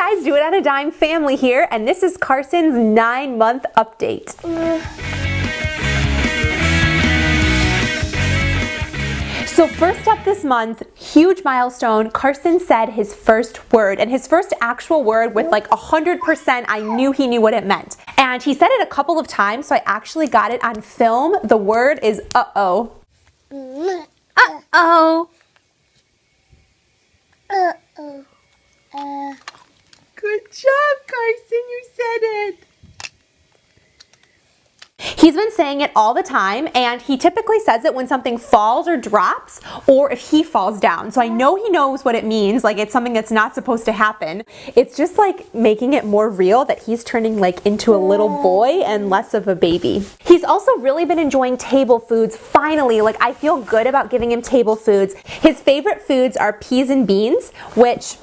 guys, Do It on a Dime family here, and this is Carson's 9-month update. So first up this month, huge milestone, Carson said his first word, and his first actual word with like 100% I knew he knew what it meant. And he said it a couple of times, so I actually got it on film. The word is uh-oh. Uh-oh. Uh-oh. Good job, Carson, you said it. He's been saying it all the time, and he typically says it when something falls or drops, or if he falls down. So I know he knows what it means, like it's something that's not supposed to happen. It's just like making it more real that he's turning like into a little boy and less of a baby. He's also really been enjoying table foods, finally. Like I feel good about giving him table foods. His favorite foods are peas and beans, which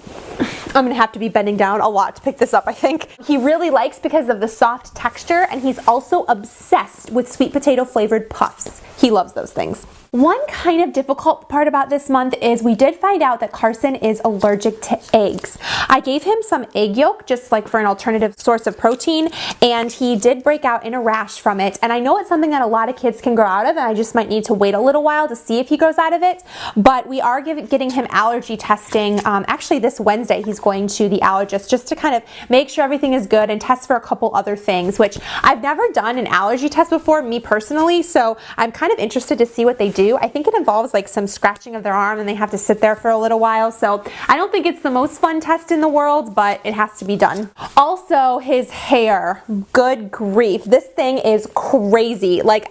I'm gonna have to be bending down a lot to pick this up, I think. He really likes because of the soft texture, and he's also obsessed with sweet potato flavored puffs. He loves those things. One kind of difficult part about this month is we did find out that Carson is allergic to eggs. I gave him some egg yolk just like for an alternative source of protein, and he did break out in a rash from it. And I know it's something that a lot of kids can grow out of, and I just might need to wait a little while to see if he grows out of it. But we are getting him allergy testing. Actually this Wednesday he's going to the allergist just to kind of make sure everything is good and test for a couple other things, which I've never done an allergy test before, me personally, so I'm kind of interested to see what they do. I think it involves like some scratching of their arm, and they have to sit there for a little while, so I don't think it's the most fun test in the world, but it has to be done. Also, his hair, good grief, this thing is crazy. Like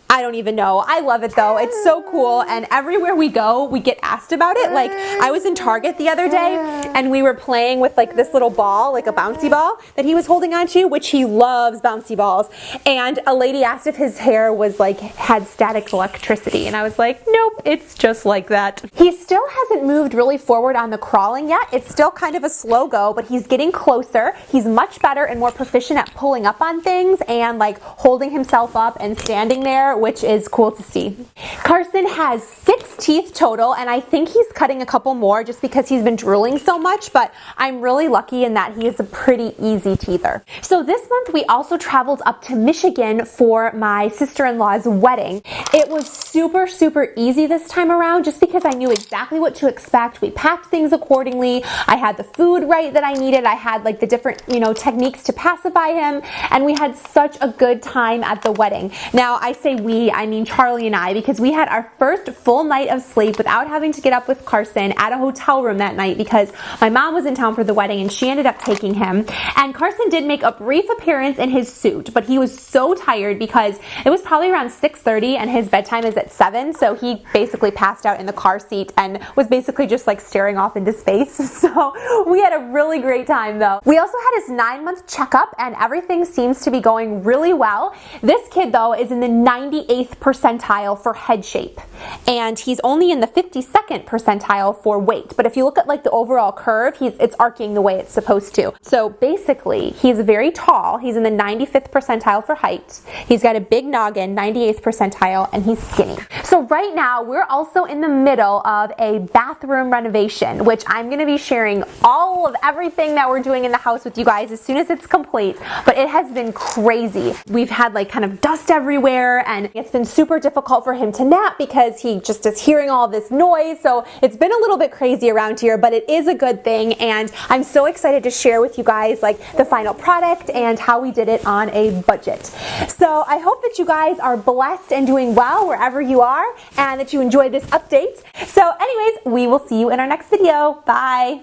I don't even know. I love it though. It's so cool, and everywhere we go we get asked about it. Like I was in Target the other day and we were playing with like this little ball, like a bouncy ball that he was holding on to, which he loves bouncy balls, and a lady asked if his hair was like had static electricity, and I was like, nope, it's just like that. He still hasn't moved really forward on the crawling yet. It's still kind of a slow go, but he's getting closer. He's much better and more proficient at pulling up on things and like holding himself up and standing there, which is cool to see. Carson has 6 teeth total, and I think he's cutting a couple more just because he's been drooling so much, but I'm really lucky in that he is a pretty easy teether. So this month we also traveled up to Michigan for my sister-in-law's wedding. It was super easy this time around just because I knew exactly what to expect. We packed things accordingly. I had the food right that I needed. I had like the different, techniques to pacify him, and we had such a good time at the wedding. Now I say I mean Charlie and I, because we had our first full night of sleep without having to get up with Carson at a hotel room that night because my mom was in town for the wedding and she ended up taking him. And Carson did make a brief appearance in his suit, but he was so tired because it was probably around 6:30 and his bedtime is at 7, so he basically passed out in the car seat and was basically just like staring off into space. So we had a really great time though. We also had his 9-month checkup, and everything seems to be going really well. This kid though is in the 98th percentile for head shape, and he's only in the 52nd percentile for weight. But if you look at like the overall curve, it's arcing the way it's supposed to. So basically he's very tall. He's in the 95th percentile for height. He's got a big noggin, 98th percentile, and he's skinny. So right now we're also in the middle of a bathroom renovation, which I'm going to be sharing all of everything that we're doing in the house with you guys as soon as it's complete. But it has been crazy. We've had like kind of dust everywhere, and it's been super difficult for him to nap because he just is hearing all this noise. So it's been a little bit crazy around here, but it is a good thing, and I'm so excited to share with you guys like the final product and how we did it on a budget. So I hope that you guys are blessed and doing well wherever you are, and that you enjoyed this update. So anyways, we will see you in our next video. Bye.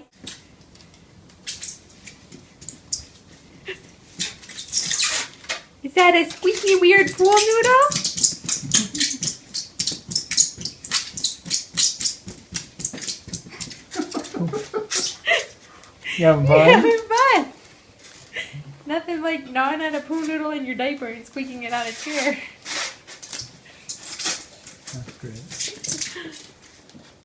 Is that a squeaky weird pool noodle? You having fun? You're having fun. Nothing like gnawing on a poo noodle in your diaper and squeaking it on a chair. That's great.